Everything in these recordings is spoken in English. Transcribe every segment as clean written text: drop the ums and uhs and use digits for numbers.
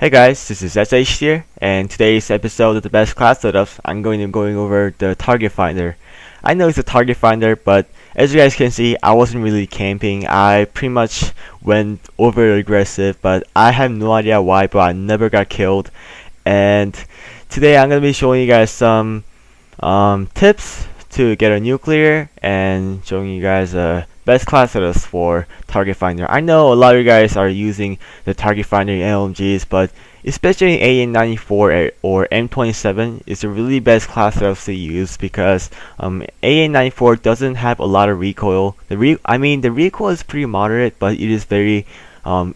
Hey guys, this is SH here, and today's episode of the best class setups, I'm going to be going over the target finder. I know it's a target finder, but as you guys can see, I wasn't really camping. I pretty much went over aggressive, but I have no idea why, but I never got killed. And today I'm going to be showing you guys some tips to get a nuclear and showing you guys best class setups for target finder. I know a lot of you guys are using the target finder in LMGs, but especially AA94 or M27 is the really best class setups to use because AA94 doesn't have a lot of recoil. The recoil is pretty moderate, but it is very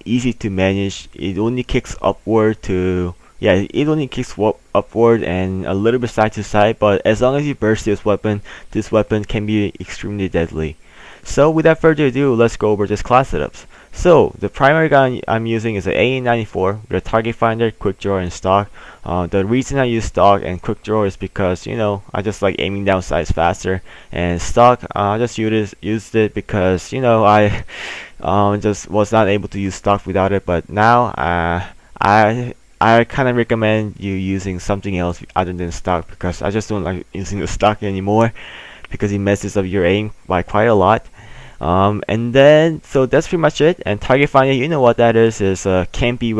easy to manage. It only kicks upward to it only kicks upward and a little bit side to side, but as long as you burst this weapon can be extremely deadly. So without further ado, let's go over this class setups. So the primary gun I'm using is an AA94 with a target finder, quick draw, and stock. The reason I use stock and quick draw is because I just like aiming down sights faster, and stock I just used it because I just was not able to use stock without it, but now I kind of recommend you using something else other than stock because I just don't like using the stock anymore because it messes up your aim by quite a lot. And then so that's pretty much it. And target finder, you know what that is a campy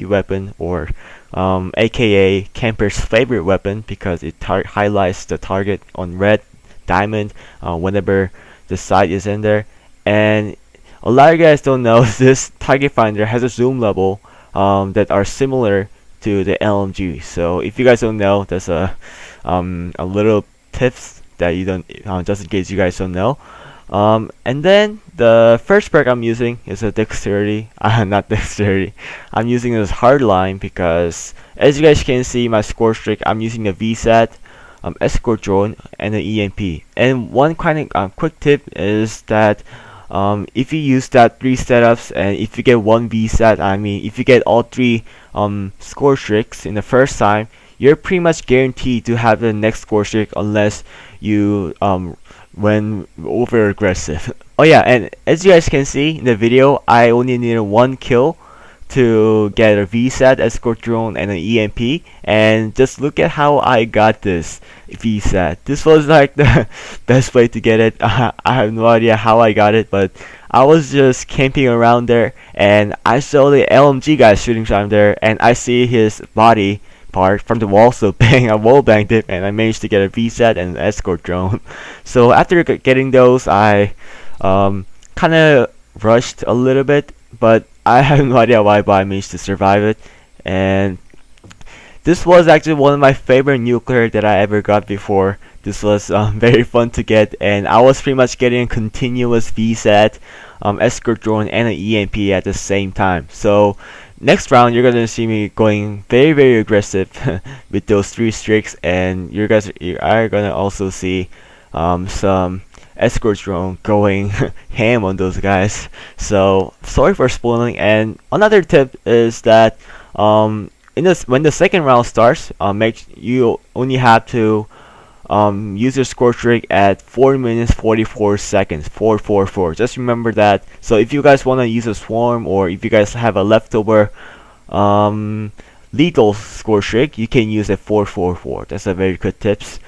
weapon, or aka camper's favorite weapon, because it highlights the target on red diamond whenever the sight is in there. And a lot of you guys don't know this target finder has a zoom level that are similar to the LMG. So if you guys don't know, that's a little tips that you don't just in case you guys don't know. And then the first perk I'm using is a dexterity. Not dexterity. I'm using this hardline because as you guys can see my score streak, I'm using a VSAT, escort drone, and an EMP. And one kind of quick tip is that if you use that 3 setups and if you get 1 VSAT, if you get all 3 score streaks in the first time, you're pretty much guaranteed to have the next score streak unless you went over aggressive. Oh yeah, and as you guys can see in the video, I only needed 1 kill to get a VSAT, escort drone, and an EMP, and just look at how I got this VSAT. This was like the best way to get it. I have no idea how I got it, but I was just camping around there and I saw the LMG guy shooting from there, and I see his body part from the wall, so bang, I wall banged it and I managed to get a VSAT and an escort drone. So after getting those, I kind of rushed a little bit, but I have no idea why, but I managed to survive it. And this was actually one of my favorite nuclear that I ever got before. This was very fun to get, and I was pretty much getting a continuous VSAT, escort drone, and an EMP at the same time. So next round you're gonna see me going very aggressive with those 3 streaks, and you are gonna also see some escort drone going ham on those guys. So sorry for spoiling. And another tip is that when the second round starts, you only have to use your score streak at 4 minutes 44 seconds, 444. Just remember that. So if you guys want to use a swarm, or if you guys have a leftover lethal score streak, you can use a 444. That's a very good tips.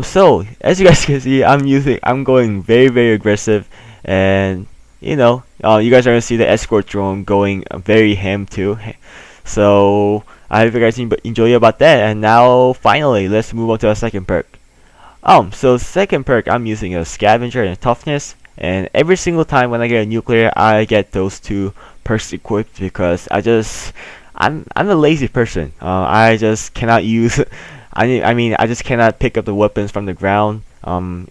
So as you guys can see, I'm going very aggressive, and you guys are gonna see the escort drone going very ham too. So I hope you guys enjoy about that. And now finally, let's move on to our second perk. So second perk, I'm using a scavenger and a toughness, and every single time when I get a nuclear, I get those 2 perks equipped because I'm a lazy person. I just cannot use I just cannot pick up the weapons from the ground.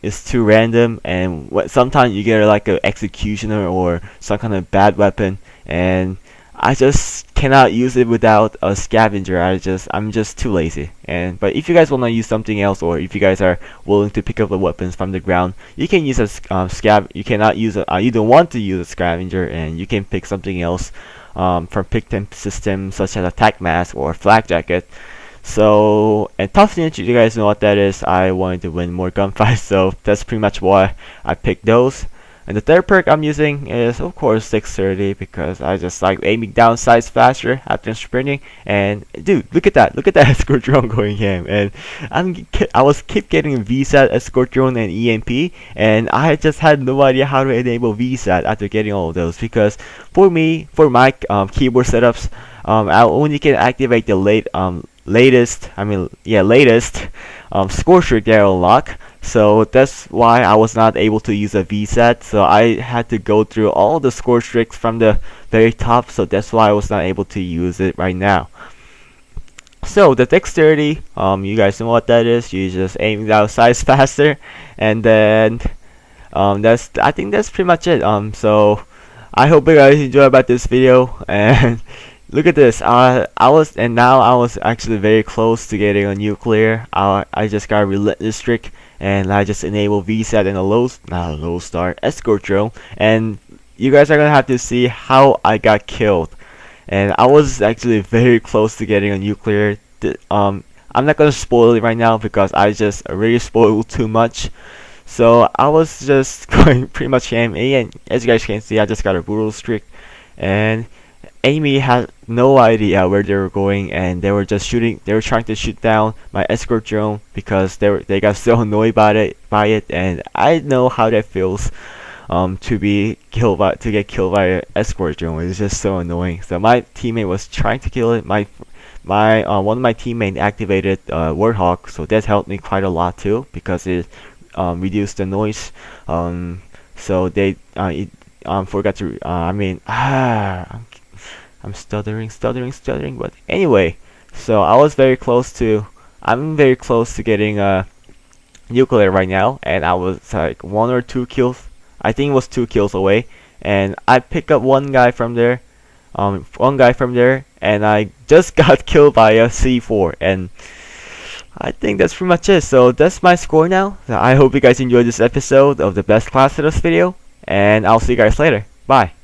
It's too random, and sometimes you get like an executioner or some kind of bad weapon, and I just cannot use it without a scavenger. I'm just too lazy. But if you guys want to use something else, or if you guys are willing to pick up the weapons from the ground, you can use a You cannot use you don't want to use a scavenger, and you can pick something else from pick temp systems such as attack mask or flak jacket. So, and toughness, you guys know what that is. I wanted to win more gunfights, so that's pretty much why I picked those. And the third perk I'm using is of course dexterity, because I just like aiming down sights faster after sprinting. And dude, look at that escort drone going ham. And I was keep getting VSAT, escort drone, and EMP, and I just had no idea how to enable VSAT after getting all of those, because for my keyboard setups, I only can activate the latest score streak that I unlock. So that's why I was not able to use a VSAT. So I had to go through all the score streaks from the very top. So that's why I was not able to use it right now. So the dexterity, you guys know what that is. You just aim down sights faster, and then I think that's pretty much it. So I hope you guys enjoy about this video, and look at this. I was actually very close to getting a nuclear. I just got a relentless streak, and I just enabled VSAT and not a low star, escort drone. And you guys are gonna have to see how I got killed. And I was actually very close to getting a nuclear. I'm not gonna spoil it right now because I just already spoiled too much. So I was just going pretty much ham, and as you guys can see, I just got a brutal streak. And Amy had no idea where they were going, and they were just shooting. They were trying to shoot down my escort drone because they got so annoyed by it. And I know how that feels, to get killed by an escort drone. It's just so annoying. So my teammate was trying to kill it. One of my teammates activated Warthog, so that helped me quite a lot too, because it reduced the noise. So they forgot to. I'm stuttering. But anyway, so I'm very close to getting a nuclear right now, and I was like 1 or 2 kills. I think it was 2 kills away, and I picked up one guy from there, and I just got killed by a C4, and I think that's pretty much it. So that's my score now. So I hope you guys enjoyed this episode of the best class setups video, and I'll see you guys later. Bye.